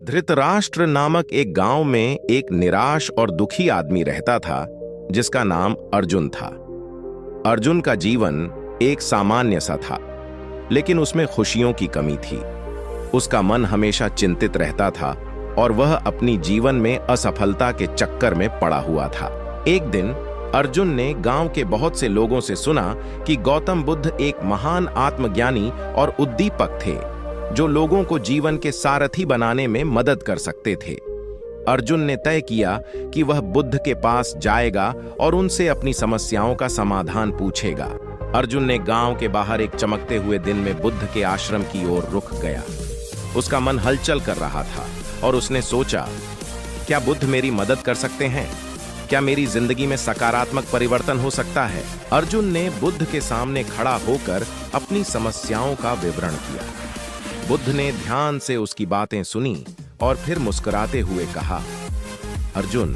धृतराष्ट्र नामक एक गांव में एक निराश और दुखी आदमी रहता था जिसका नाम अर्जुन था। अर्जुन का जीवन एक सामान्य सा था, लेकिन उसमें खुशियों की कमी थी। उसका मन हमेशा चिंतित रहता था और वह अपनी जीवन में असफलता के चक्कर में पड़ा हुआ था। एक दिन अर्जुन ने गांव के बहुत से लोगों से सुना कि गौतम बुद्ध एक महान आत्मज्ञानी और उद्दीपक थे जो लोगों को जीवन के सारथी बनाने में मदद कर सकते थे। अर्जुन ने तय किया कि वह बुद्ध के पास जाएगा और उनसे अपनी समस्याओं का समाधान पूछेगा। अर्जुन ने गांव के बाहर एक चमकते हुए दिन में बुद्ध के आश्रम की ओर रुक गया। उसका मन हलचल कर रहा था और उसने सोचा, क्या बुद्ध मेरी मदद कर सकते हैं? क्या मेरी जिंदगी में सकारात्मक परिवर्तन हो सकता है? अर्जुन ने बुद्ध के सामने खड़ा होकर अपनी समस्याओं का विवरण किया। बुद्ध ने ध्यान से उसकी बातें सुनी और फिर मुस्कुराते हुए कहा, अर्जुन,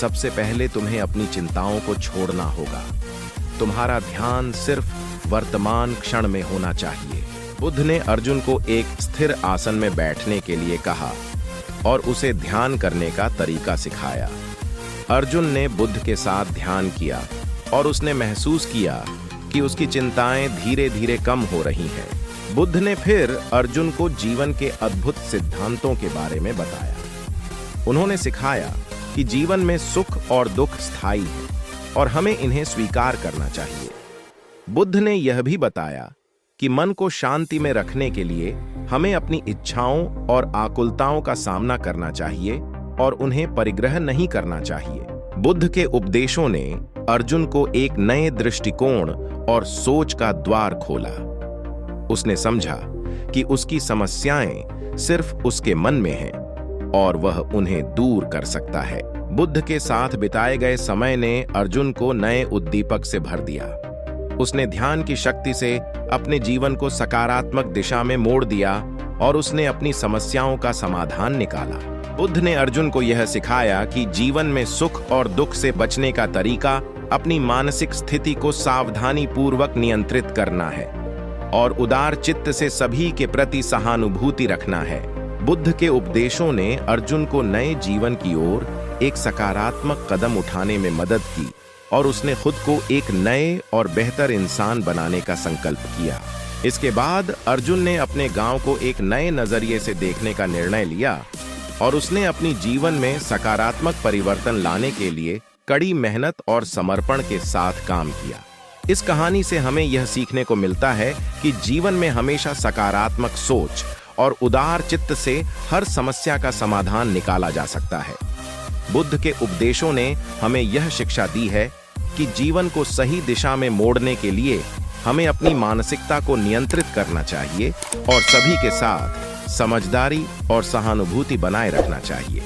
सबसे पहले तुम्हें अपनी चिंताओं को छोड़ना होगा। तुम्हारा ध्यान सिर्फ वर्तमान क्षण में होना चाहिए। बुद्ध ने अर्जुन को एक स्थिर आसन में बैठने के लिए कहा और उसे ध्यान करने का तरीका सिखाया। अर्जुन ने बुद्ध के साथ ध्यान किया और उसने महसूस किया कि उसकी चिंताएं धीरे धीरे कम हो रही हैं। बुद्ध ने फिर अर्जुन को जीवन के अद्भुत सिद्धांतों के बारे में बताया। उन्होंने सिखाया कि जीवन में सुख और दुख स्थायी हैं और हमें इन्हें स्वीकार करना चाहिए। बुद्ध ने यह भी बताया कि मन को शांति में रखने के लिए हमें अपनी इच्छाओं और आकुलताओं का सामना करना चाहिए और उन्हें परिग्रह नहीं करना चाहिए। बुद्ध के उपदेशों ने अर्जुन को एक नए दृष्टिकोण और सोच का द्वार खोला। उसने समझा कि उसकी समस्याएं सिर्फ उसके मन में हैं और वह उन्हें दूर कर सकता है। बुद्ध के साथ बिताए गए समय ने अर्जुन को नए उद्दीपक से भर दिया। उसने ध्यान की शक्ति से अपने जीवन को सकारात्मक दिशा में मोड़ दिया और उसने अपनी समस्याओं का समाधान निकाला। बुद्ध ने अर्जुन को यह सिखाया कि जीवन में सुख और दुख से बचने का तरीका अपनी मानसिक स्थिति को सावधानी पूर्वक नियंत्रित करना है और उदार चित्त से सभी के प्रति सहानुभूति रखना है। बुद्ध के उपदेशों ने अर्जुन को नए जीवन की ओर एक सकारात्मक कदम उठाने में मदद की और उसने खुद को एक नए और बेहतर इंसान बनाने का संकल्प किया। इसके बाद अर्जुन ने अपने गांव को एक नए नजरिए से देखने का निर्णय लिया और उसने अपनी जीवन में सकारात्मक परिवर्तन लाने के लिए कड़ी मेहनत और समर्पण के साथ काम किया। इस कहानी से हमें यह सीखने को मिलता है कि जीवन में हमेशा सकारात्मक सोच और उदार चित्त से हर समस्या का समाधान निकाला जा सकता है। बुद्ध के उपदेशों ने हमें यह शिक्षा दी है कि जीवन को सही दिशा में मोड़ने के लिए हमें अपनी मानसिकता को नियंत्रित करना चाहिए और सभी के साथ समझदारी और सहानुभूति बनाए रखना चाहिए।